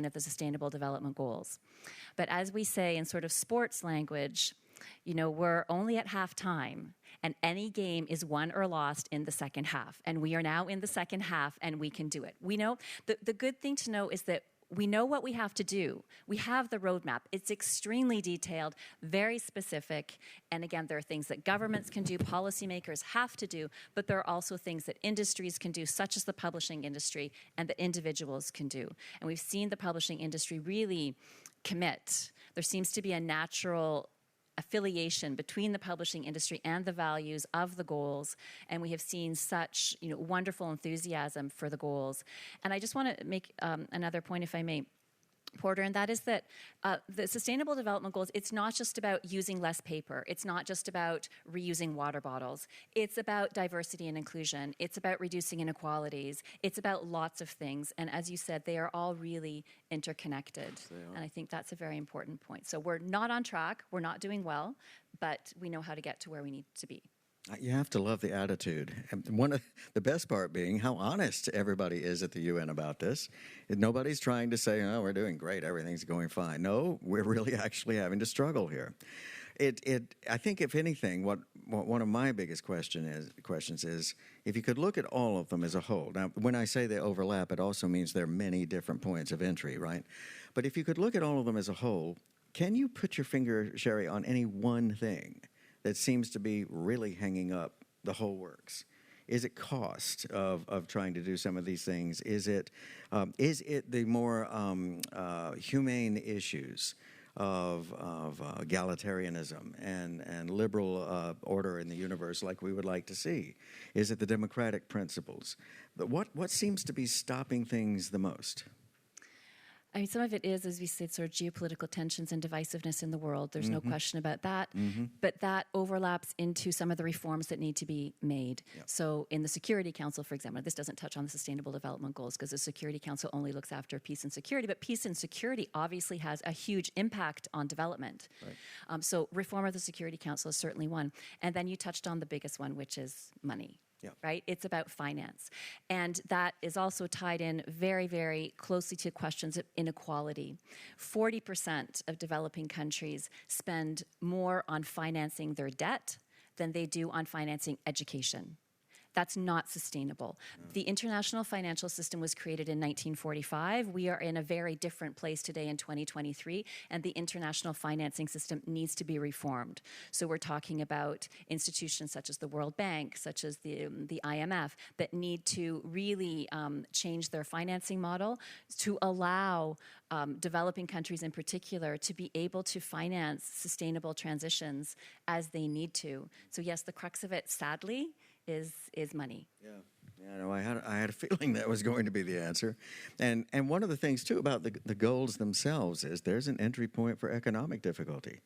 of the Sustainable Development Goals. But as we say in sort of sports language, we're only at halftime, and any game is won or lost in the second half. And we are now in the second half, and we can do it. We know the good thing to know is that we know what we have to do. We have the roadmap. It's extremely detailed, very specific. And again, there are things that governments can do, policymakers have to do, but there are also things that industries can do, such as the publishing industry, and that individuals can do. And we've seen the publishing industry really commit. There seems to be a natural affiliation between the publishing industry and the values of the goals, and we have seen such wonderful enthusiasm for the goals. And I just want to make another point, if I may, Porter, and that is that the Sustainable Development Goals, it's not just about using less paper. It's not just about reusing water bottles. It's about diversity and inclusion. It's about reducing inequalities. It's about lots of things. And as you said, they are all really interconnected. And I think that's a very important point. So we're not on track. We're not doing well, but we know how to get to where we need to be. You have to love the attitude. And one of the best part being how honest everybody is at the UN about this. Nobody's trying to say, oh, we're doing great, everything's going fine. No, we're really actually having to struggle here. I think, if anything, what one of my biggest questions is, if you could look at all of them as a whole. Now, when I say they overlap, it also means there are many different points of entry, right? But if you could look at all of them as a whole, can you put your finger, Sherri, on any one thing that seems to be really hanging up the whole works? Is it cost of trying to do some of these things? Is it the more humane issues of egalitarianism and liberal order in the universe like we would like to see? Is it the democratic principles? But what seems to be stopping things the most? I mean, some of it is, as we said, sort of geopolitical tensions and divisiveness in the world. There's no question about that. But that overlaps into some of the reforms that need to be made. Yep. So in the Security Council, for example, this doesn't touch on the Sustainable Development Goals because the Security Council only looks after peace and security, but peace and security obviously has a huge impact on development. Right. So reform of the Security Council is certainly one. And then you touched on the biggest one, which is money. Yep. Right? It's about finance. And that is also tied in very, very closely to questions of inequality. 40% of developing countries spend more on financing their debt than they do on financing education. That's not sustainable. No. The international financial system was created in 1945. We are in a very different place today in 2023, and the international financing system needs to be reformed. So we're talking about institutions such as the World Bank, such as the IMF, that need to really change their financing model to allow developing countries in particular to be able to finance sustainable transitions as they need to. So yes, the crux of it, sadly, is money. Yeah, no, I had a feeling that was going to be the answer. And one of the things, too, about the goals themselves is there's an entry point for economic difficulty.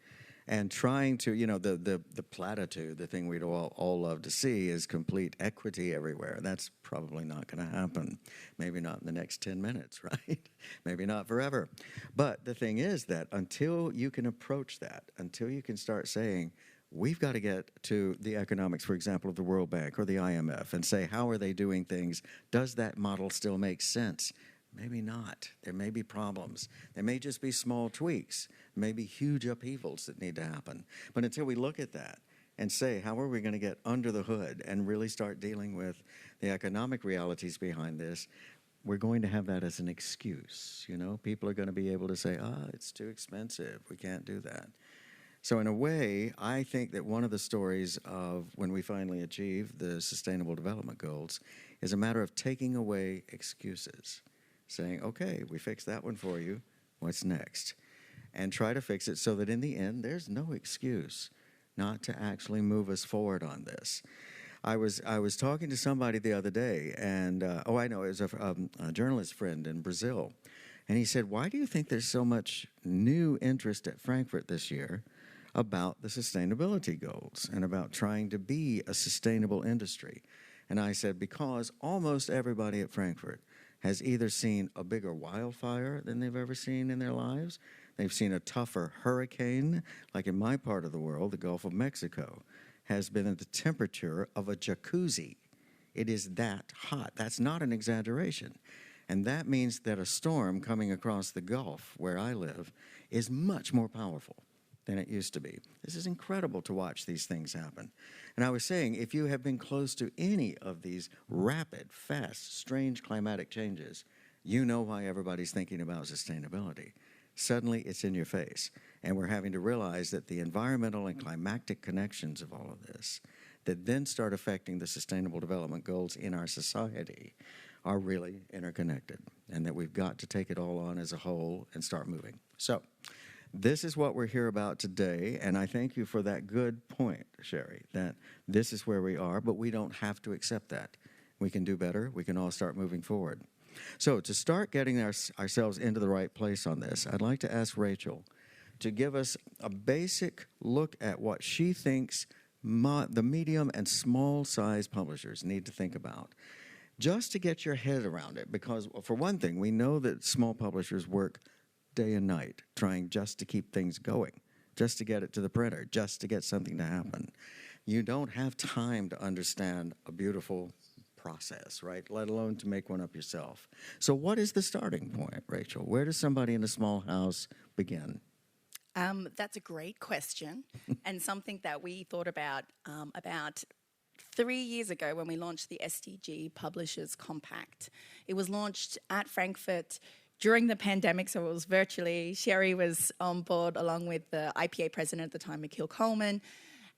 And trying to, the platitude, the thing we'd all love to see is complete equity everywhere. That's probably not going to happen. Maybe not in the next 10 minutes, right? Maybe not forever. But the thing is that until you can approach that, until you can start saying, we've got to get to the economics, for example, of the World Bank or the IMF and say, how are they doing things? Does that model still make sense? Maybe not. There may be problems. There may just be small tweaks, maybe huge upheavals that need to happen. But until we look at that and say, how are we going to get under the hood and really start dealing with the economic realities behind this, we're going to have that as an excuse. People are going to be able to say, it's too expensive. We can't do that. So in a way, I think that one of the stories of when we finally achieve the Sustainable Development Goals is a matter of taking away excuses, saying, okay, we fixed that one for you, what's next? And try to fix it so that in the end, there's no excuse not to actually move us forward on this. I was talking to somebody the other day, and, I know, it was a journalist friend in Brazil, and he said, why do you think there's so much new interest at Frankfurt this year about the sustainability goals and about trying to be a sustainable industry? And I said, because almost everybody at Frankfurt has either seen a bigger wildfire than they've ever seen in their lives, they've seen a tougher hurricane, like in my part of the world, the Gulf of Mexico, has been at the temperature of a jacuzzi. It is that hot. That's not an exaggeration. And that means that a storm coming across the Gulf, where I live, is much more powerful than it used to be. This is incredible to watch these things happen. And I was saying, if you have been close to any of these rapid, fast, strange climatic changes, you know why everybody's thinking about sustainability. Suddenly, it's in your face. And we're having to realize that the environmental and climatic connections of all of this that then start affecting the Sustainable Development Goals in our society are really interconnected, and that we've got to take it all on as a whole and start moving. So this is what we're here about today, and I thank you for that good point, Sherri, that this is where we are, but we don't have to accept that. We can do better. We can all start moving forward. So to start getting ourselves into the right place on this, I'd like to ask Rachel to give us a basic look at what she thinks the medium and small size publishers need to think about, just to get your head around it. Because for one thing, we know that small publishers work day and night trying just to keep things going, just to get it to the printer, just to get something to happen. You don't have time to understand a beautiful process, right? Let alone to make one up yourself. So what is the starting point, Rachel? Where does somebody in a small house begin? That's a great question, and something that we thought about 3 years ago when we launched the SDG Publishers Compact. It was launched at Frankfurt during the pandemic, so it was virtually. Sherri was on board along with the IPA president at the time, Mikhail Coleman,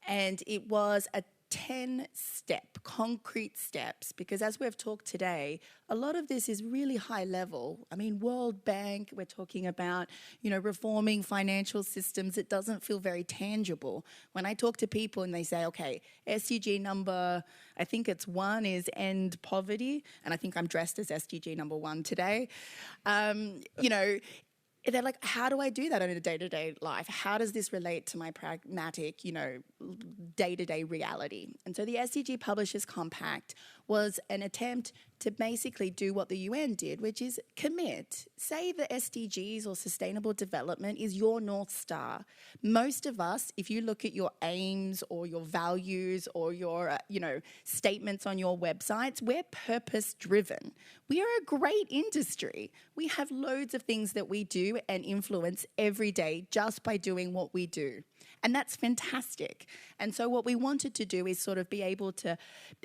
and it was a 10-step, concrete steps, because as we've talked today, a lot of this is really high level. I mean, World Bank, we're talking about, reforming financial systems. It doesn't feel very tangible. When I talk to people and they say, okay, SDG number, I think it's 1 is end poverty, and I think I'm dressed as SDG number 1 today. They're like, how do I do that in a day-to-day life? How does this relate to my pragmatic, day-to-day reality? And so the SDG Publishers Compact was an attempt to basically do what the UN did, which is commit. Say the SDGs or sustainable development is your North Star. Most of us, if you look at your aims or your values or your, statements on your websites, we're purpose-driven. We are a great industry. We have loads of things that we do and influence every day just by doing what we do. And that's fantastic. And so what we wanted to do is sort of be able to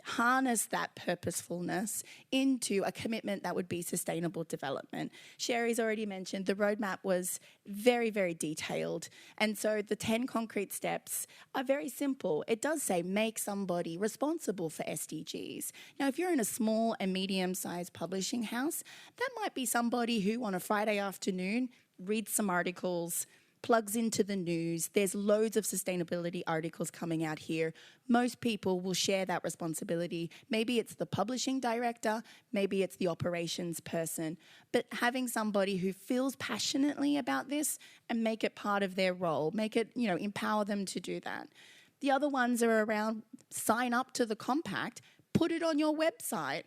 harness that purposefulness into a commitment that would be sustainable development. Sherri's already mentioned the roadmap was very, very detailed. And so the 10 concrete steps are very simple. It does say make somebody responsible for SDGs. Now, if you're in a small and medium-sized publishing house, that might be somebody who on a Friday afternoon reads some articles, plugs into the news. There's loads of sustainability articles coming out here. Most people will share that responsibility. Maybe it's the publishing director, maybe it's the operations person, but having somebody who feels passionately about this and make it part of their role, make it, empower them to do that. The other ones are around sign up to the compact, put it on your website.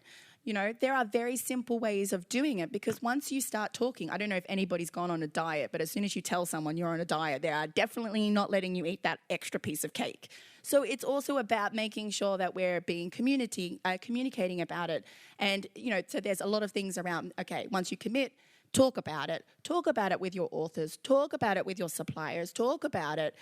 There are very simple ways of doing it, because once you start talking, I don't know if anybody's gone on a diet, but as soon as you tell someone you're on a diet, they are definitely not letting you eat that extra piece of cake. So it's also about making sure that we're being communicating about it. And, so there's a lot of things around, okay, once you commit, talk about it with your authors, talk about it with your suppliers, talk about it,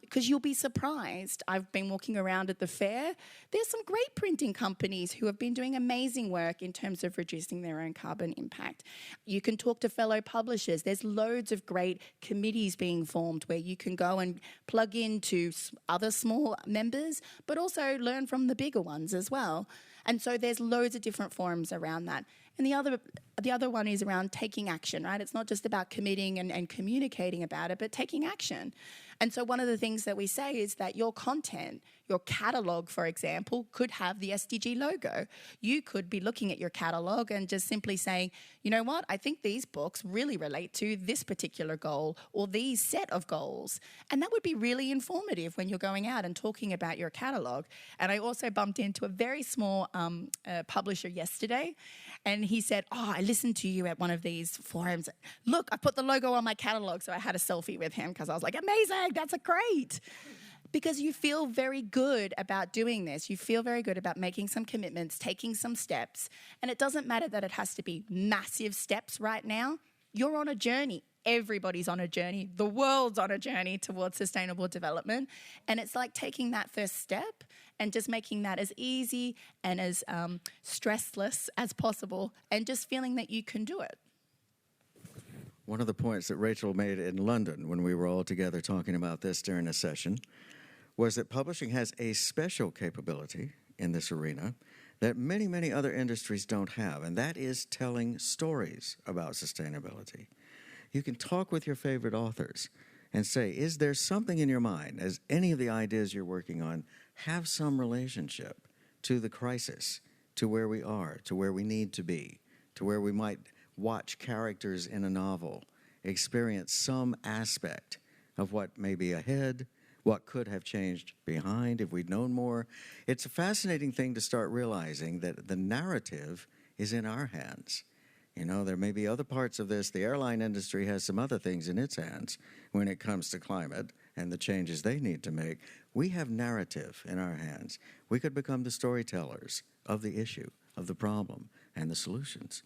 because you'll be surprised. I've been walking around at the fair. There's some great printing companies who have been doing amazing work in terms of reducing their own carbon impact. You can talk to fellow publishers. There's loads of great committees being formed where you can go and plug into other small members, but also learn from the bigger ones as well. And so there's loads of different forums around that. And the other one is around taking action, right? It's not just about committing and communicating about it, but taking action. And so one of the things that we say is that your content, your catalog, for example, could have the SDG logo. You could be looking at your catalog and just simply saying, you know what, I think these books really relate to this particular goal or these set of goals. And that would be really informative when you're going out and talking about your catalog. And I also bumped into a very small publisher yesterday, and he said, I listened to you at one of these forums. Look, I put the logo on my catalog, so I had a selfie with him because I was like, amazing, that's great. because you feel very good about doing this. You feel very good about making some commitments, taking some steps. And it doesn't matter that it has to be massive steps right now. You're on a journey. Everybody's on a journey. The world's on a journey towards sustainable development. And it's like taking that first step and just making that as easy and as stressless as possible and just feeling that you can do it. One of the points that Rachel made in London when we were all together talking about this during a session was that publishing has a special capability in this arena that many, many other industries don't have, and that is telling stories about sustainability. You can talk with your favorite authors and say, is there something in your mind, as any of the ideas you're working on have some relationship to the crisis, to where we are, to where we need to be, to where we might watch characters in a novel experience some aspect of what may be ahead, what could have changed behind if we'd known more. It's a fascinating thing to start realizing that the narrative is in our hands. You know, there may be other parts of this. The airline industry has some other things in its hands when it comes to climate and the changes they need to make. We have narrative in our hands. We could become the storytellers of the issue, of the problem, and the solutions.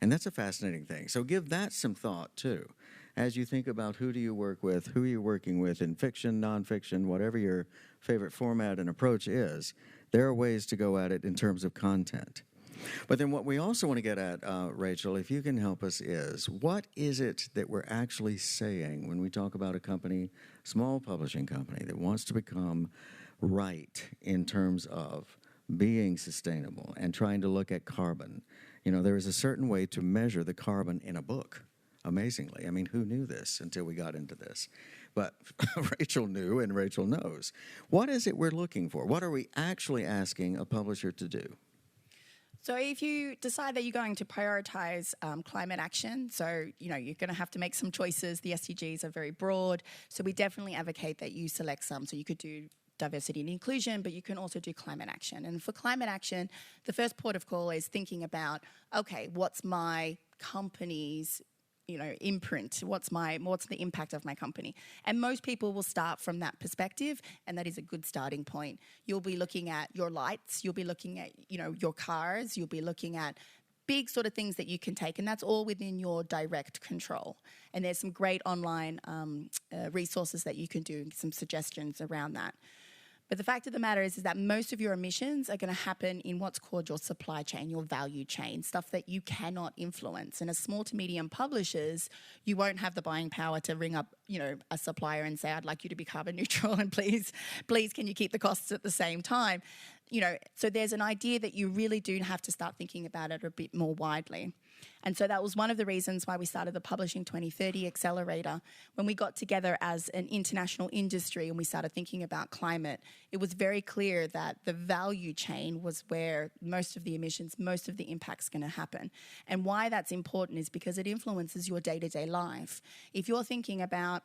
And that's a fascinating thing. So give that some thought, too, as you think about who do you work with, who are you working with in fiction, nonfiction, whatever your favorite format and approach is. There are ways to go at it in terms of content. But then what we also want to get at, Rachel, if you can help us, is what is it that we're actually saying when we talk about a company, small publishing company, that wants to become right in terms of being sustainable and trying to look at carbon? You know, there is a certain way to measure the carbon in a book, amazingly. I mean, who knew this until we got into this? But Rachel knew and Rachel knows. What is it we're looking for? What are we actually asking a publisher to do? So if you decide that you're going to prioritize climate action, so, you know, you're going to have to make some choices. The SDGs are very broad, so we definitely advocate that you select some. So you could do diversity and inclusion, but you can also do climate action. And for climate action, the first port of call is thinking about, okay, what's my company's imprint? What's the impact of my company? And most people will start from that perspective, and that is a good starting point. You'll be looking at your lights, you'll be looking at, your cars, you'll be looking at big sort of things that you can take, and that's all within your direct control. And there's some great online resources that you can do, some suggestions around that. But the fact of the matter is that most of your emissions are going to happen in what's called your supply chain, your value chain, stuff that you cannot influence. And as small to medium publishers, you won't have the buying power to ring up, a supplier and say, I'd like you to be carbon neutral and please, can you keep the costs at the same time? So there's an idea that you really do have to start thinking about it a bit more widely. And so that was one of the reasons why we started the Publishing 2030 Accelerator. When we got together as an international industry and we started thinking about climate, it was very clear that the value chain was where most of the emissions, most of the impact's going to happen. And why that's important is because it influences your day-to-day life. If you're thinking about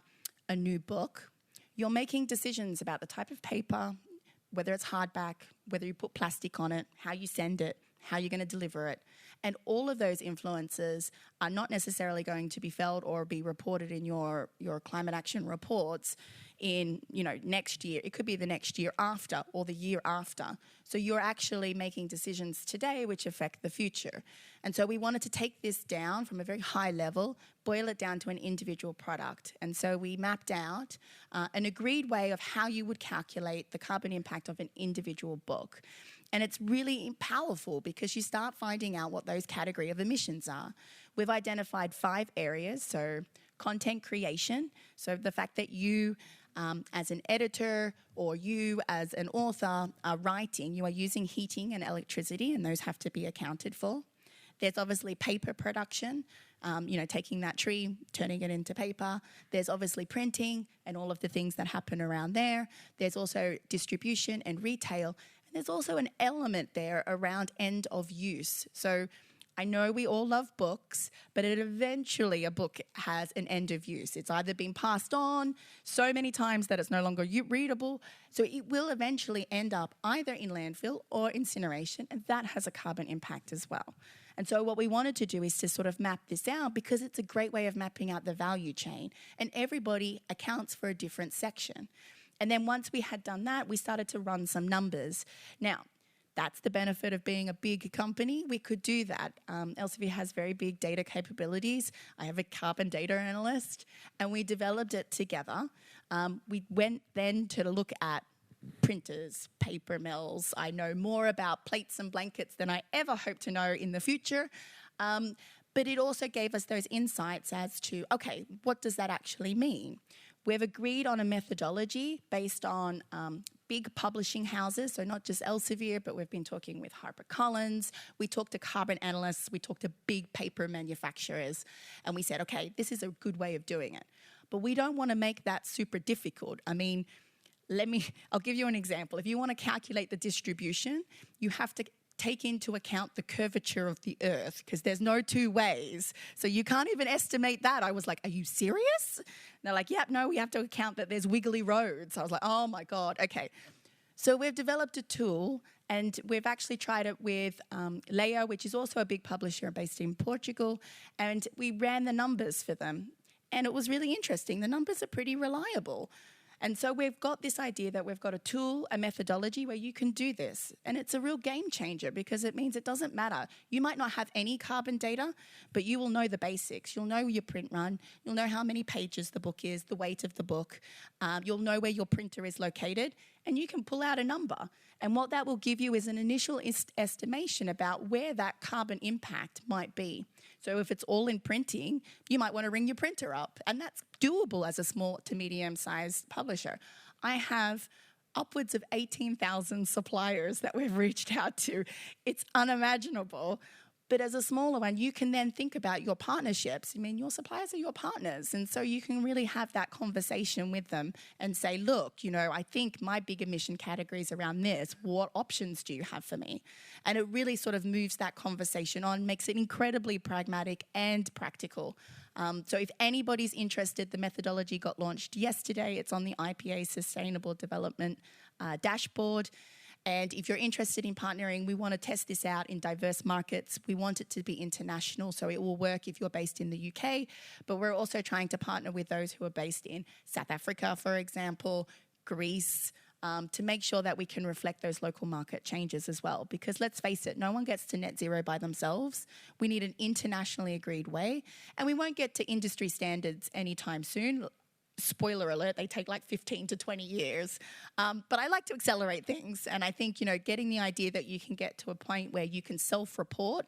a new book, you're making decisions about the type of paper, whether it's hardback, whether you put plastic on it, how you send it, how you're going to deliver it. And all of those influences are not necessarily going to be felt or be reported in your climate action reports in, next year. It could be the next year after or the year after. So you're actually making decisions today which affect the future. And so we wanted to take this down from a very high level, boil it down to an individual product. And so we mapped out an agreed way of how you would calculate the carbon impact of an individual book. And it's really powerful because you start finding out what those category of emissions are. We've identified 5 areas. So content creation, so the fact that you as an editor or you as an author are writing, you are using heating and electricity, and those have to be accounted for. There's obviously paper production, taking that tree, turning it into paper. There's obviously printing and all of the things that happen around there. There's also distribution and retail. There's also an element there around end of use. So I know we all love books, but eventually a book has an end of use. It's either been passed on so many times that it's no longer readable. So it will eventually end up either in landfill or incineration, and that has a carbon impact as well. And so what we wanted to do is to sort of map this out because it's a great way of mapping out the value chain, and everybody accounts for a different section. And then once we had done that, we started to run some numbers. Now, that's the benefit of being a big company. We could do that. Elsevier has very big data capabilities. I have a carbon data analyst, and we developed it together. We went then to look at printers, paper mills. I know more about plates and blankets than I ever hope to know in the future. But it also gave us those insights as to, okay, what does that actually mean? We've agreed on a methodology based on big publishing houses, so not just Elsevier, but we've been talking with HarperCollins. We talked to carbon analysts. We talked to big paper manufacturers. And we said, okay, this is a good way of doing it. But we don't want to make that super difficult. I mean, I'll give you an example. If you want to calculate the distribution, you have to take into account the curvature of the earth because there's no two ways. So you can't even estimate that. I was like, are you serious? And they're like, yep, no, we have to account that there's wiggly roads. I was like, oh my God, okay. So we've developed a tool and we've actually tried it with Leia, which is also a big publisher based in Portugal. And we ran the numbers for them. And it was really interesting. The numbers are pretty reliable. And so we've got this idea that we've got a tool, a methodology where you can do this. And it's a real game changer because it means it doesn't matter. You might not have any carbon data, but you will know the basics. You'll know your print run. You'll know how many pages the book is, the weight of the book. You'll know where your printer is located, and you can pull out a number. And what that will give you is an initial estimation about where that carbon impact might be. So if it's all in printing, you might want to ring your printer up. And that's doable as a small to medium-sized publisher. I have upwards of 18,000 suppliers that we've reached out to. It's unimaginable. But as a smaller one, you can then think about your partnerships. I mean, your suppliers are your partners. And so you can really have that conversation with them and say, look, I think my big emission category is around this. What options do you have for me? And it really sort of moves that conversation on, makes it incredibly pragmatic and practical. So if anybody's interested, the methodology got launched yesterday. It's on the IPA Sustainable Development dashboard. And if you're interested in partnering, we want to test this out in diverse markets. We want it to be international, so it will work if you're based in the UK. But we're also trying to partner with those who are based in South Africa, for example, Greece, to make sure that we can reflect those local market changes as well. Because let's face it, no one gets to net zero by themselves. We need an internationally agreed way. And we won't get to industry standards anytime soon. Spoiler alert, they take like 15 to 20 years. But I like to accelerate things. And I think, getting the idea that you can get to a point where you can self-report.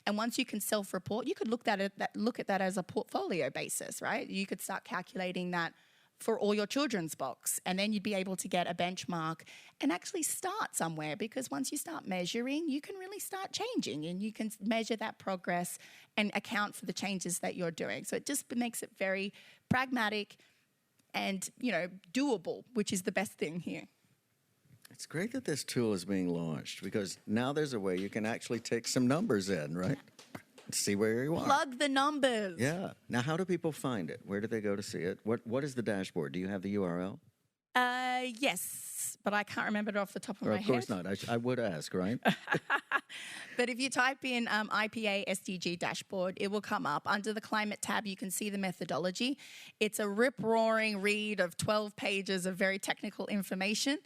And once you can self-report, you could look at that as a portfolio basis, right? You could start calculating that for all your children's books. And then you'd be able to get a benchmark and actually start somewhere. Because once you start measuring, you can really start changing. And you can measure that progress and account for the changes that you're doing. So it just makes it very pragmatic and, doable, which is the best thing here. It's great that this tool is being launched because now there's a way you can actually take some numbers in, right? See where you are. Plug the numbers. Yeah. Now, how do people find it? Where do they go to see it? What is the dashboard? Do you have the URL? Yes, but I can't remember it off the top of my head. Of course not. I would ask, right? But if you type in IPA SDG dashboard, it will come up. Under the climate tab, you can see the methodology. It's a rip-roaring read of 12 pages of very technical information.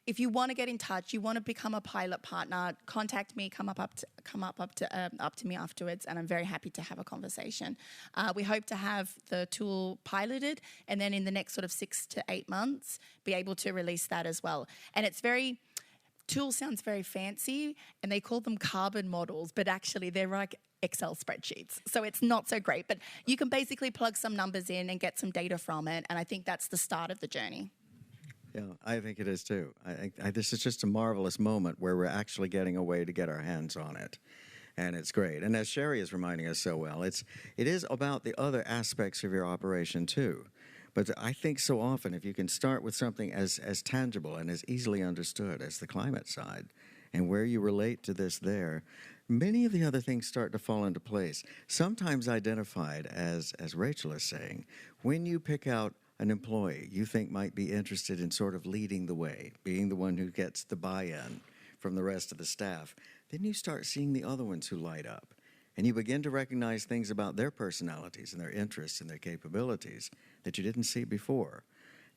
If you want to get in touch, you want to become a pilot partner, contact me, come up to me afterwards, and I'm very happy to have a conversation. We hope to have the tool piloted, and then in the next sort of 6 to 8 months, be able to release that as well. And tool sounds very fancy, and they call them carbon models, but actually they're like Excel spreadsheets. So it's not so great, but you can basically plug some numbers in and get some data from it, and I think that's the start of the journey. Yeah, I think it is too. This is just a marvelous moment where we're actually getting a way to get our hands on it. And it's great. And as Sherri is reminding us so well, it is about the other aspects of your operation too. But I think so often if you can start with something as tangible and as easily understood as the climate side and where you relate to this there, many of the other things start to fall into place. Sometimes identified as Rachel is saying, when you pick out an employee you think might be interested in sort of leading the way, being the one who gets the buy-in from the rest of the staff, then you start seeing the other ones who light up. And you begin to recognize things about their personalities and their interests and their capabilities that you didn't see before.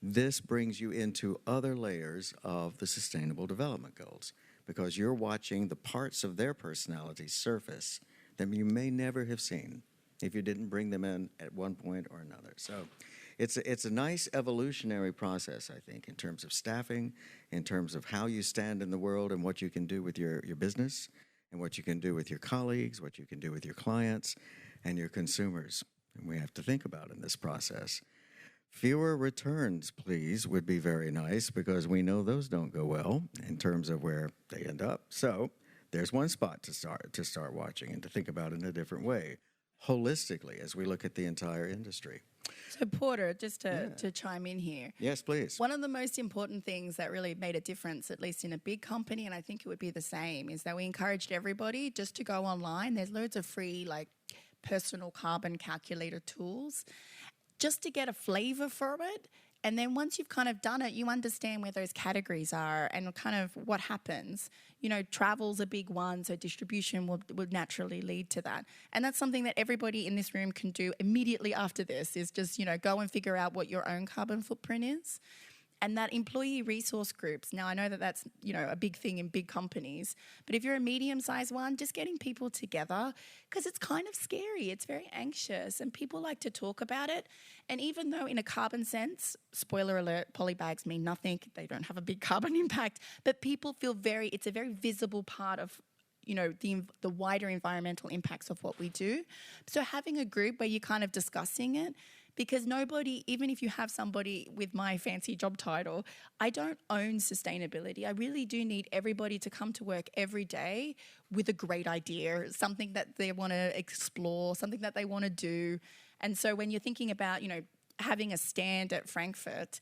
this brings you into other layers of the Sustainable Development Goals because you're watching the parts of their personality surface that you may never have seen if you didn't bring them in at one point or another. So it's a nice evolutionary process, I think, in terms of staffing, in terms of how you stand in the world and what you can do with your business and what you can do with your colleagues, what you can do with your clients and your consumers. And we have to think about in this process. Fewer returns, please, would be very nice because we know those don't go well in terms of where they end up. So there's one spot to start watching and to think about it in a different way, holistically, as we look at the entire industry. So Porter, just to chime in here. Yes, please. One of the most important things that really made a difference, at least in a big company, and I think it would be the same, is that we encouraged everybody just to go online. There's loads of free, personal carbon calculator tools just to get a flavor for it. And then once you've kind of done it, you understand where those categories are and kind of what happens. Travel's a big one, so distribution would naturally lead to that. And that's something that everybody in this room can do immediately after this, is just, go and figure out what your own carbon footprint is. And that employee resource groups, now I know that that's, a big thing in big companies, but if you're a medium-sized one, just getting people together, because it's kind of scary, it's very anxious, and people like to talk about it. And even though in a carbon sense, spoiler alert, polybags mean nothing, they don't have a big carbon impact, but people feel it's a very visible part of the wider environmental impacts of what we do. So having a group where you're kind of discussing it, because nobody, even if you have somebody with my fancy job title, I don't own sustainability. I really do need everybody to come to work every day with a great idea, something that they want to explore, something that they want to do. And so when you're thinking about, having a stand at Frankfurt,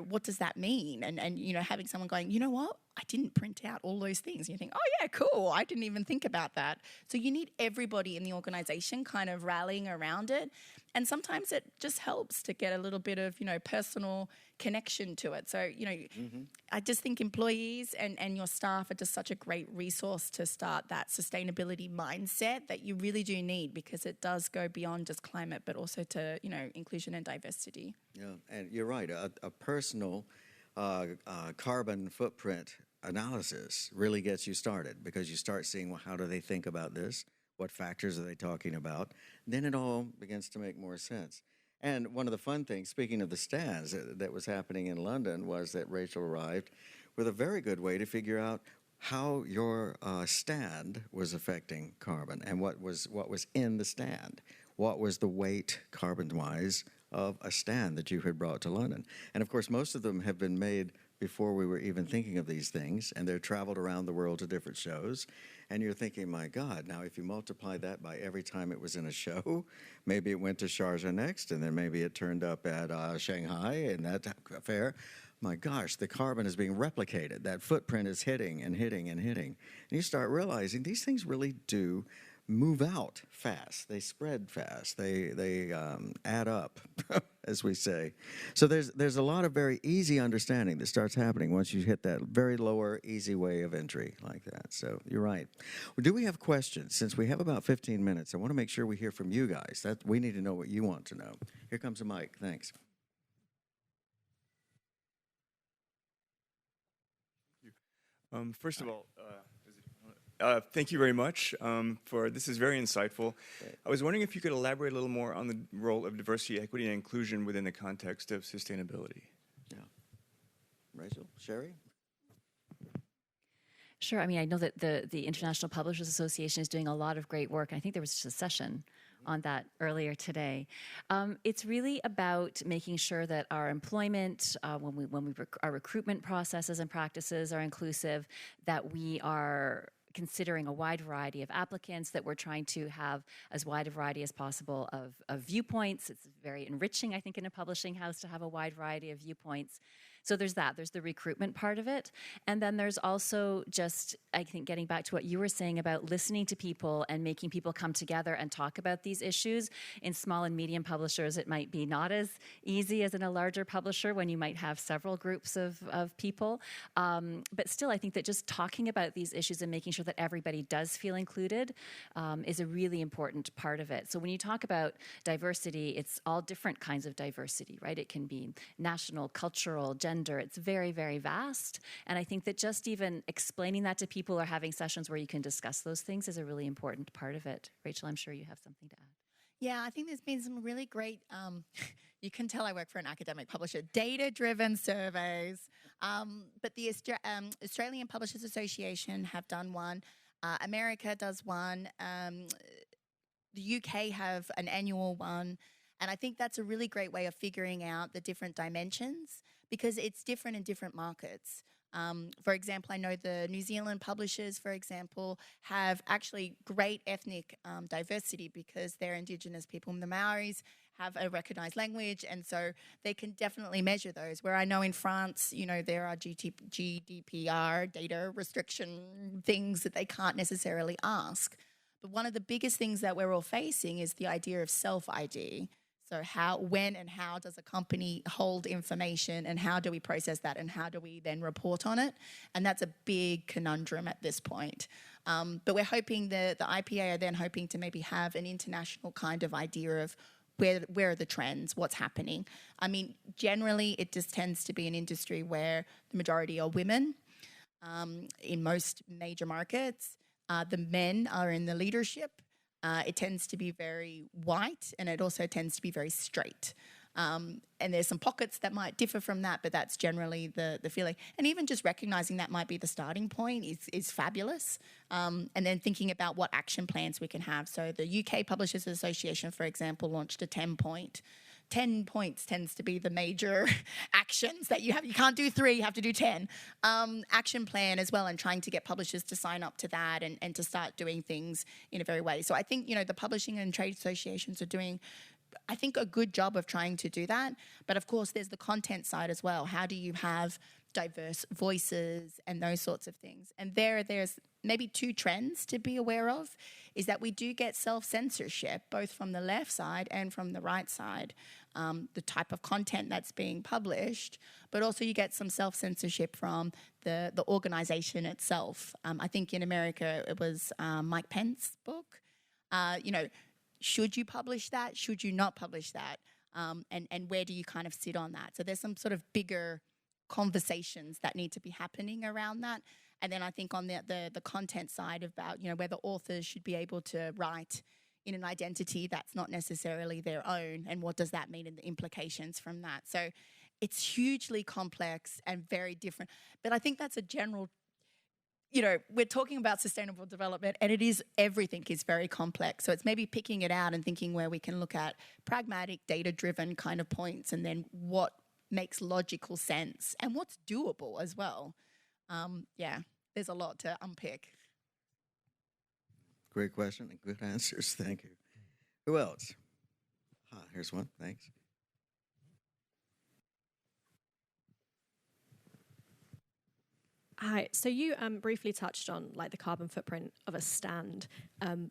what does that mean? And having someone going, you know what? I didn't print out all those things. And you think, oh, yeah, cool. I didn't even think about that. So you need everybody in the organization kind of rallying around it. And sometimes it just helps to get a little bit of, personal connection to it. So, I just think employees and your staff are just such a great resource to start that sustainability mindset that you really do need, because it does go beyond just climate, but also to, inclusion and diversity. Yeah, and you're right. A personal carbon footprint analysis really gets you started, because you start seeing, well, how do they think about this? What factors are they talking about? Then it all begins to make more sense. And one of the fun things, speaking of the stands that was happening in London, was that Rachel arrived with a very good way to figure out how your stand was affecting carbon and what was in the stand. What was the weight, carbon-wise, of a stand that you had brought to London? And of course, most of them have been made before we were even thinking of these things, and they're traveled around the world to different shows. And you're thinking, my God, now if you multiply that by every time it was in a show, maybe it went to Sharjah next, and then maybe it turned up at Shanghai and that fair. My gosh, the carbon is being replicated. That footprint is hitting and hitting and hitting. And you start realizing these things really do move out fast. They spread fast. They add up, as we say. So there's a lot of very easy understanding that starts happening once you hit that very lower, easy way of entry like that. So you're right. Well, do we have questions? Since we have about 15 minutes, I want to make sure we hear from you guys. We need to know what you want to know. Here comes a mic. Thanks. First of all, thank you very much for this is very insightful. I was wondering if you could elaborate a little more on the role of diversity, equity, and inclusion within the context of sustainability. Yeah. Rachel, Sherri? Sure. I mean, I know that the International Publishers Association is doing a lot of great work. And I think there was just a session on that earlier today. It's really about making sure that our employment, our recruitment processes and practices are inclusive, that we are considering a wide variety of applicants, that we're trying to have as wide a variety as possible of viewpoints. It's very enriching, I think, in a publishing house to have a wide variety of viewpoints. So there's that. There's the recruitment part of it. And then there's also just, I think, getting back to what you were saying about listening to people and making people come together and talk about these issues. In small and medium publishers, it might be not as easy as in a larger publisher when you might have several groups of people. But still, I think that just talking about these issues and making sure that everybody does feel included is a really important part of it. So when you talk about diversity, it's all different kinds of diversity, right? It can be national, cultural, gender. It's very, very vast. And I think that just even explaining that to people or having sessions where you can discuss those things is a really important part of it. Rachel, I'm sure you have something to add. Yeah, I think there's been some really great, you can tell I work for an academic publisher, data-driven surveys. But the Australian Publishers Association have done one. America does one. The UK have an annual one. And I think that's a really great way of figuring out the different dimensions because it's different in different markets. For example, I know the New Zealand publishers, for example, have actually great ethnic diversity because they're Indigenous people. The Maoris have a recognised language, and so they can definitely measure those. Where I know in France, you know, there are GDPR, data restriction things that they can't necessarily ask. But one of the biggest things that we're all facing is the idea of self-ID. So how, when and how does a company hold information and how do we process that and how do we then report on it? And that's a big conundrum at this point. But we're hoping the IPA are then hoping to maybe have an international kind of idea of where are the trends, what's happening. I mean, generally it just tends to be an industry where the majority are women in most major markets. The men are in the leadership. It tends to be very white and it also tends to be very straight. And there's some pockets that might differ from that, but that's generally the feeling. And even just recognizing that might be the starting point is fabulous. And then thinking about what action plans we can have. So the UK Publishers Association, for example, launched a 10-point. 10 points tends to be the major actions that you have. You can't do 3, you have to do 10. Action plan as well, and trying to get publishers to sign up to that and to start doing things in a very way. So I think, you know, the publishing and trade associations are doing, I think, a good job of trying to do that. But of course, there's the content side as well. How do you have diverse voices and those sorts of things? And there's maybe 2 trends to be aware of, is that we do get self-censorship, both from the left side and from the right side, the type of content that's being published, but also you get some self-censorship from the organization itself. I think in America, it was Mike Pence's book. You know, should you publish that? Should you not publish that? And where do you kind of sit on that? So there's some sort of bigger conversations that need to be happening around that. And then I think on the content side about, you know, whether authors should be able to write in an identity that's not necessarily their own, and what does that mean and the implications from that. So it's hugely complex and very different. But I think that's a general, you know, we're talking about sustainable development and everything is very complex. So it's maybe picking it out and thinking where we can look at pragmatic, data-driven kind of points and then what makes logical sense and what's doable as well. Yeah, there's a lot to unpick. Great question and good answers. Thank you. Who else? Here's one. Thanks. Hi. So you briefly touched on like the carbon footprint of a stand,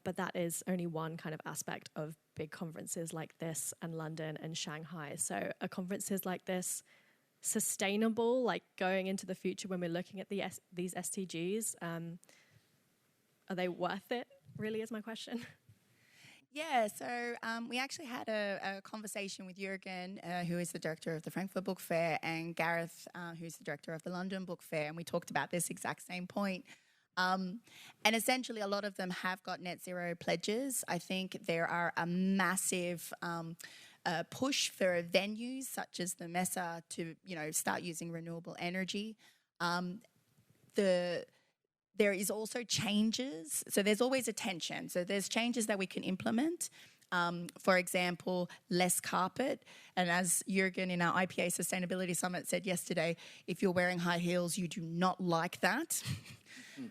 but that is only one kind of aspect of big conferences like this and London and Shanghai. So are conferences like this sustainable, like going into the future when we're looking at these SDGs? Are they worth it, really, is my question. Yeah, so we actually had a conversation with Jürgen, who is the director of the Frankfurt Book Fair, and Gareth, who's the director of the London Book Fair, and we talked about this exact same point. And essentially, a lot of them have got net zero pledges. I think there are a massive push for venues such as the Mesa to, you know, start using renewable energy. There is also changes. So there's always a tension. So there's changes that we can implement. For example, less carpet. And as Jürgen in our IPA Sustainability Summit said yesterday, if you're wearing high heels, you do not like that.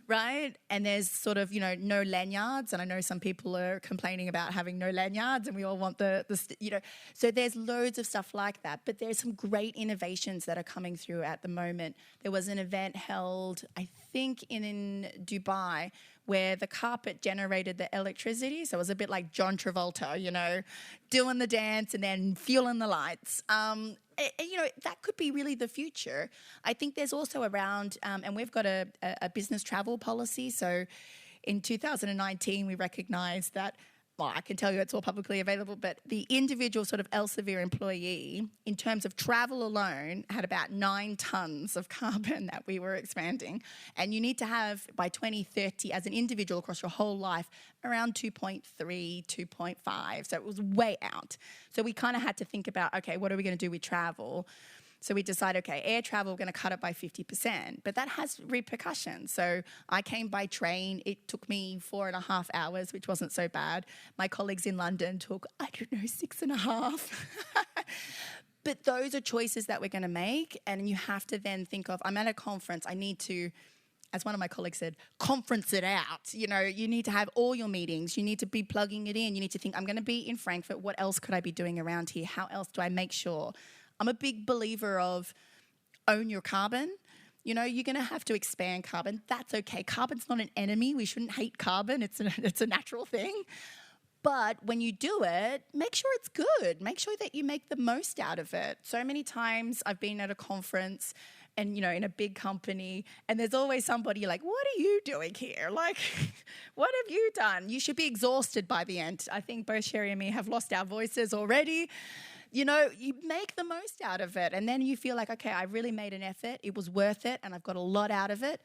right? And there's sort of, no lanyards. And I know some people are complaining about having no lanyards and we all want so there's loads of stuff like that. But there's some great innovations that are coming through at the moment. There was an event held, I think, in Dubai where the carpet generated the electricity. So it was a bit like John Travolta, doing the dance and then fueling the lights. That could be really the future. I think there's also around, and we've got a business travel policy. So in 2019, we recognized that, well, I can tell you it's all publicly available, but the individual sort of Elsevier employee, in terms of travel alone, had about 9 tons of carbon that we were expanding. And you need to have, by 2030, as an individual across your whole life, around 2.3, 2.5. So it was way out. So we kind of had to think about, okay, what are we going to do with travel? So we decided, okay, air travel, we're going to cut it by 50%, but that has repercussions. So I came by train. It took me 4.5 hours, which wasn't so bad. My colleagues in London took, 6.5. But those are choices that we're going to make. And you have to then think of, I'm at a conference. I need to, as one of my colleagues said, conference it out. You need to have all your meetings. You need to be plugging it in. You need to think, I'm going to be in Frankfurt. What else could I be doing around here? How else do I make sure? I'm a big believer of own your carbon. You're going to have to expand carbon. That's okay. Carbon's not an enemy. We shouldn't hate carbon. It's a natural thing. But when you do it, make sure it's good. Make sure that you make the most out of it. So many times I've been at a conference and, in a big company, and there's always somebody like, what are you doing here? Like, what have you done? You should be exhausted by the end. I think both Sherri and me have lost our voices already. You make the most out of it. And then you feel like, okay, I really made an effort. It was worth it. And I've got a lot out of it.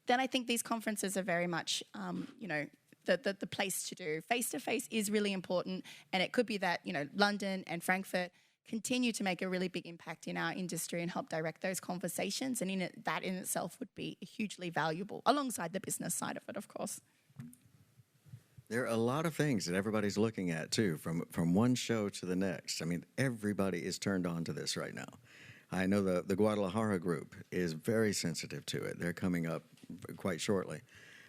Then I think these conferences are very much, the place to do. Face-to-face is really important. And it could be that, London and Frankfurt continue to make a really big impact in our industry and help direct those conversations. And that in itself would be hugely valuable, alongside the business side of it, of course. There are a lot of things that everybody's looking at, too, from one show to the next. I mean, everybody is turned on to this right now. I know the Guadalajara group is very sensitive to it. They're coming up quite shortly.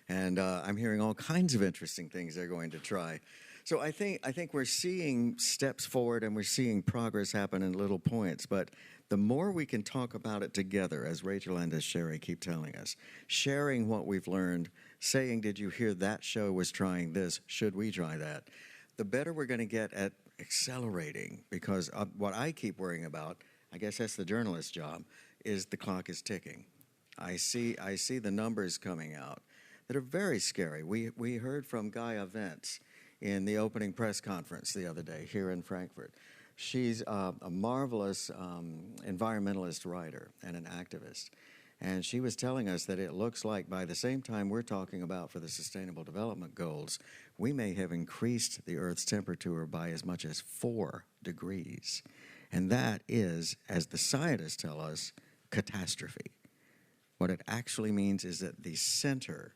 And I'm hearing all kinds of interesting things they're going to try. So I think we're seeing steps forward and we're seeing progress happen in little points. But the more we can talk about it together, as Rachel and as Sherri keep telling us, sharing what we've learned, saying, did you hear that show was trying this? Should we try that? The better we're going to get at accelerating, because what I keep worrying about, I guess that's the journalist's job, is the clock is ticking. I see the numbers coming out that are very scary. We heard from Gaia Vance in the opening press conference the other day here in Frankfurt. She's a marvelous environmentalist writer and an activist. And she was telling us that it looks like by the same time we're talking about for the Sustainable Development Goals, we may have increased the Earth's temperature by as much as 4 degrees. And that is, as the scientists tell us, catastrophe. What it actually means is that the center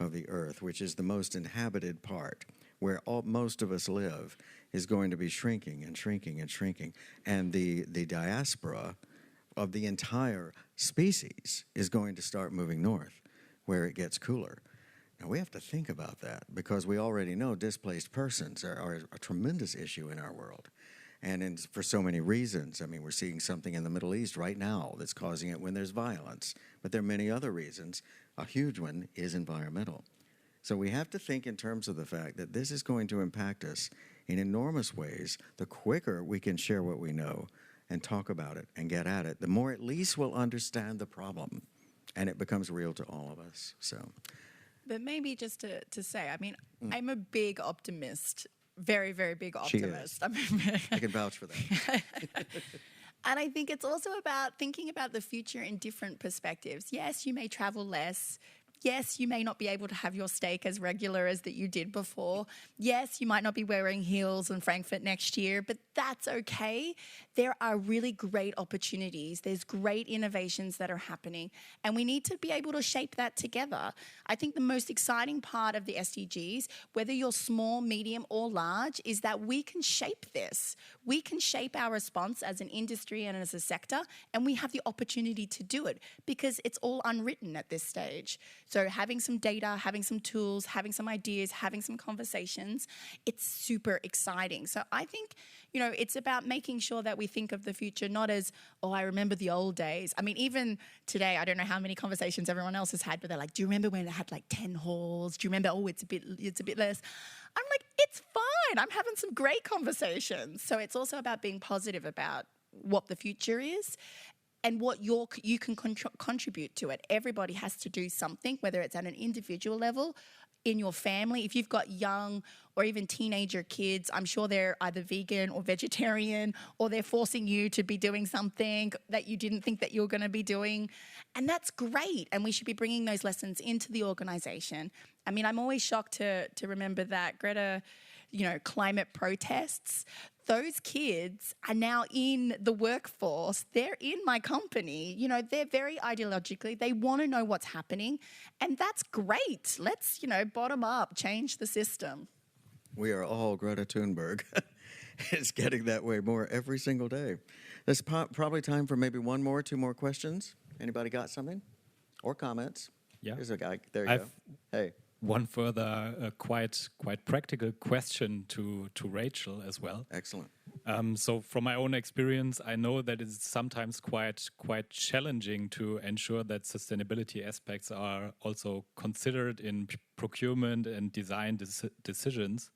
of the Earth, which is the most inhabited part, where most of us live, is going to be shrinking and shrinking and shrinking. And the diaspora of the entire species is going to start moving north, where it gets cooler. Now, we have to think about that, because we already know displaced persons are a tremendous issue in our world. And for so many reasons. I mean, we're seeing something in the Middle East right now that's causing it when there's violence. But there are many other reasons. A huge one is environmental. So we have to think in terms of the fact that this is going to impact us in enormous ways. The quicker we can share what we know and talk about it and get at it, the more at least we'll understand the problem, and it becomes real to all of us. So, but maybe just to say, I mean, I'm a big optimist, very, very big optimist. I can vouch for that. And I think it's also about thinking about the future in different perspectives. Yes, you may travel less. Yes, you may not be able to have your steak as regular as that you did before. Yes, you might not be wearing heels in Frankfurt next year, but that's okay. There are really great opportunities. There's great innovations that are happening, and we need to be able to shape that together. I think the most exciting part of the SDGs, whether you're small, medium, or large, is that we can shape this. We can shape our response as an industry and as a sector, and we have the opportunity to do it because it's all unwritten at this stage. So having some data, having some tools, having some ideas, having some conversations, it's super exciting. So I think, it's about making sure that we think of the future not as, oh, I remember the old days. I mean, even today, I don't know how many conversations everyone else has had, but they're like, do you remember when it had like 10 halls? Do you remember, it's a bit less? I'm like, it's fine. I'm having some great conversations. So it's also about being positive about what the future is and what you can contribute to it. Everybody has to do something, whether it's at an individual level, in your family. If you've got young or even teenager kids, I'm sure they're either vegan or vegetarian, or they're forcing you to be doing something that you didn't think that you were going to be doing. And that's great. And we should be bringing those lessons into the organisation. I mean, I'm always shocked to remember that Greta, climate protests, those kids are now in the workforce. They're in my company. They're very ideologically, they want to know what's happening. And that's great. Let's, bottom up, change the system. We are all Greta Thunberg. It's getting that way more every single day. There's probably time for maybe two more questions. Anybody got something? Or comments? Yeah. There's a guy. There you go. Hey. One further quite practical question to Rachel as well. Excellent. So from my own experience, I know that it's sometimes quite challenging to ensure that sustainability aspects are also considered in procurement and design decisions.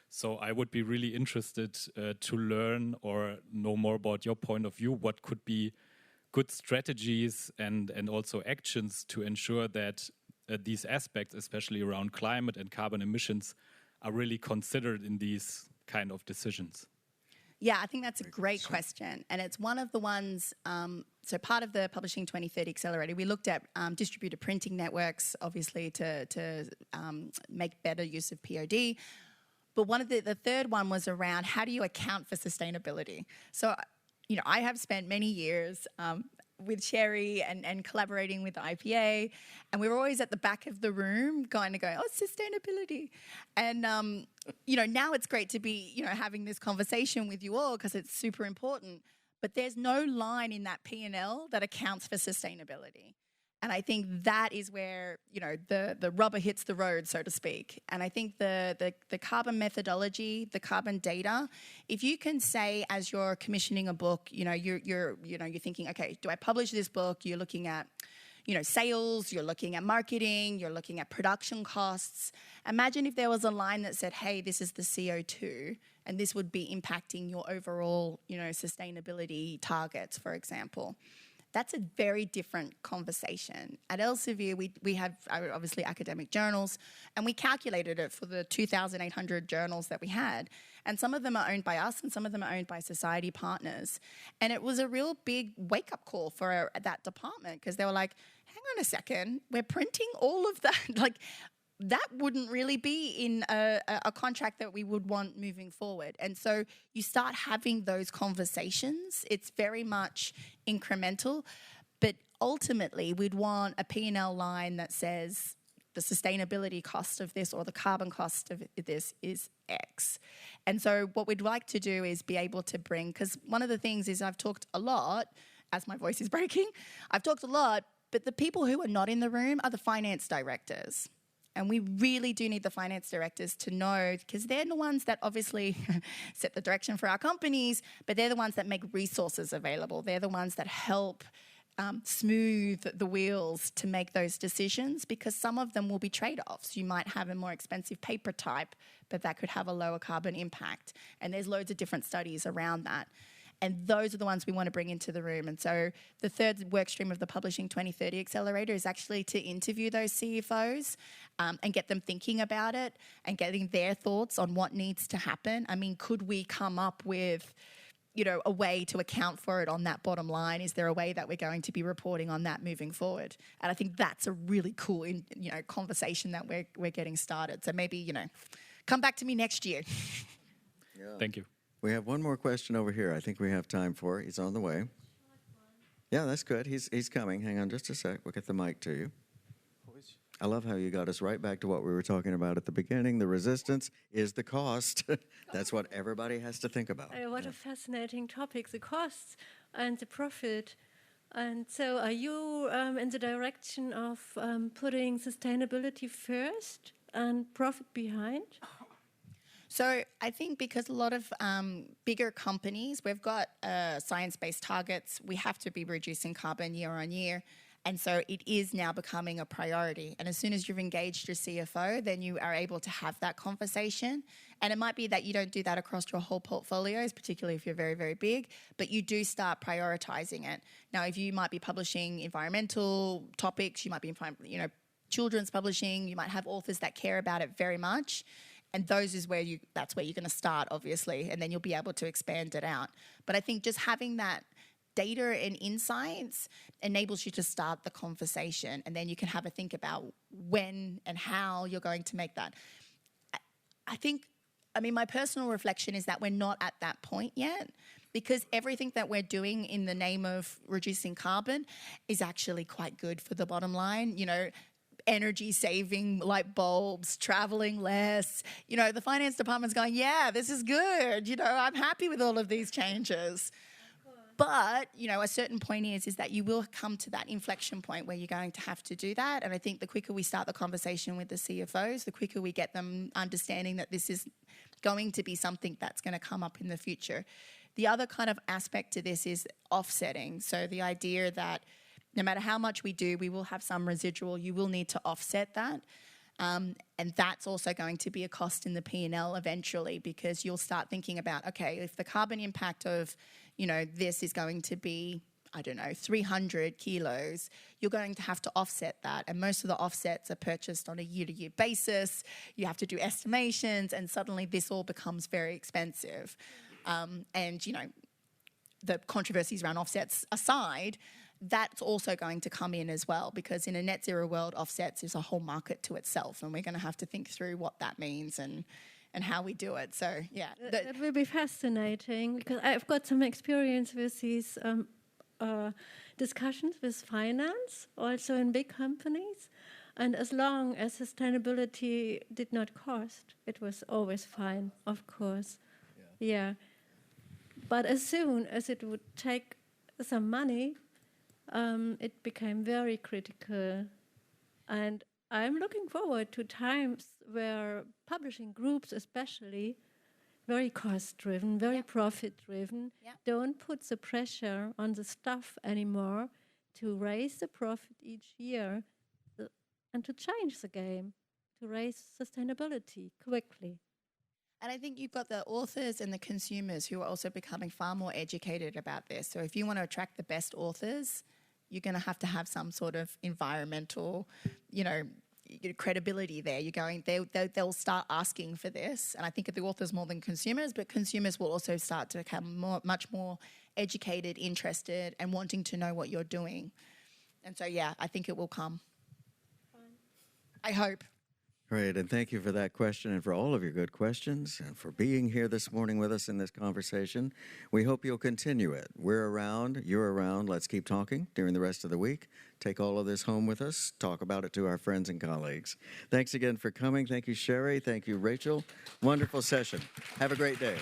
So I would be really interested to learn or know more about your point of view. What could be good strategies and also actions to ensure that these aspects, especially around climate and carbon emissions, are really considered in these kind of decisions? Yeah, I think that's a great question. And it's one of the ones, so part of the Publishing 2030 Accelerator, we looked at distributed printing networks, obviously, to make better use of POD. But one of the third one was around how do you account for sustainability? So, I have spent many years with Sherri and collaborating with the IPA, and we were always at the back of the room going, oh, sustainability. And, now it's great to be, having this conversation with you all because it's super important, but there's no line in that P&L that accounts for sustainability. And I think that is where, the rubber hits the road, so to speak. And I think the carbon methodology, the carbon data, if you can say as you're commissioning a book, you're thinking, okay, do I publish this book? You're looking at, sales, you're looking at marketing, you're looking at production costs. Imagine if there was a line that said, hey, this is the CO2, and this would be impacting your overall, sustainability targets, for example. That's a very different conversation. At Elsevier, we have obviously academic journals, and we calculated it for the 2,800 journals that we had. And some of them are owned by us, and some of them are owned by society partners. And it was a real big wake-up call for that department, because they were like, hang on a second, we're printing all of that. That wouldn't really be in a contract that we would want moving forward. And so you start having those conversations. It's very much incremental, but ultimately we'd want a P&L line that says the sustainability cost of this or the carbon cost of this is X. And so what we'd like to do is be able to bring, because one of the things is I've talked a lot, as my voice is breaking, I've talked a lot, but the people who are not in the room are the finance directors. And we really do need the finance directors to know, because they're the ones that obviously set the direction for our companies, but they're the ones that make resources available. They're the ones that help smooth the wheels to make those decisions, because some of them will be trade-offs. You might have a more expensive paper type, but that could have a lower carbon impact. And there's loads of different studies around that. And those are the ones we want to bring into the room. And so the third work stream of the Publishing 2030 Accelerator is actually to interview those CFOs and get them thinking about it and getting their thoughts on what needs to happen. I mean, could we come up with, a way to account for it on that bottom line? Is there a way that we're going to be reporting on that moving forward? And I think that's a really cool, conversation that we're getting started. So maybe, come back to me next year. Yeah. Thank you. We have one more question over here. I think we have time for. He's on the way. Yeah, that's good. He's coming. Hang on just a sec. We'll get the mic to you. I love how you got us right back to what we were talking about at the beginning. The resistance is the cost. That's what everybody has to think about. What a fascinating topic, the costs and the profit. And so are you in the direction of putting sustainability first and profit behind? So I think because a lot of bigger companies, we've got science-based targets. We have to be reducing carbon year on year. And so it is now becoming a priority. And as soon as you've engaged your CFO, then you are able to have that conversation. And it might be that you don't do that across your whole portfolios, particularly if you're very, very big, but you do start prioritizing it. Now, if you might be publishing environmental topics, you might be, children's publishing, you might have authors that care about it very much. And that's where you're going to start, obviously, and then you'll be able to expand it out. But I think just having that data and insights enables you to start the conversation, and then you can have a think about when and how you're going to make that. My personal reflection is that we're not at that point yet, because everything that we're doing in the name of reducing carbon is actually quite good for the bottom line. Energy saving light bulbs, traveling less. The finance department's going, yeah, this is good. I'm happy with all of these changes. But, a certain point is that you will come to that inflection point where you're going to have to do that. And I think the quicker we start the conversation with the CFOs, the quicker we get them understanding that this is going to be something that's going to come up in the future. The other kind of aspect to this is offsetting. So the idea that no matter how much we do, we will have some residual. You will need to offset that. And that's also going to be a cost in the P&L eventually, because you'll start thinking about, okay, if the carbon impact of, this is going to be, 300 kilos, you're going to have to offset that. And most of the offsets are purchased on a year-to-year basis. You have to do estimations, and suddenly this all becomes very expensive. The controversies around offsets aside, that's also going to come in as well, because in a net zero world, offsets is a whole market to itself, and we're going to have to think through what that means and how we do it. So, yeah. That will be fascinating, because I've got some experience with these discussions with finance, also in big companies. And as long as sustainability did not cost, it was always fine, of course. Yeah. But as soon as it would take some money, it became very critical. And I'm looking forward to times where publishing groups, especially, very cost-driven, very profit-driven, don't put the pressure on the staff anymore to raise the profit each year and to change the game, to raise sustainability quickly. And I think you've got the authors and the consumers who are also becoming far more educated about this. So if you want to attract the best authors, you're going to have some sort of environmental, credibility there. They'll start asking for this. And I think of the authors more than consumers, but consumers will also start to become much more educated, interested, and wanting to know what you're doing. And so, I think it will come. I hope. Great, and thank you for that question and for all of your good questions and for being here this morning with us in this conversation. We hope you'll continue it. We're around, you're around. Let's keep talking during the rest of the week. Take all of this home with us. Talk about it to our friends and colleagues. Thanks again for coming. Thank you, Sherri. Thank you, Rachel. Wonderful session. Have a great day.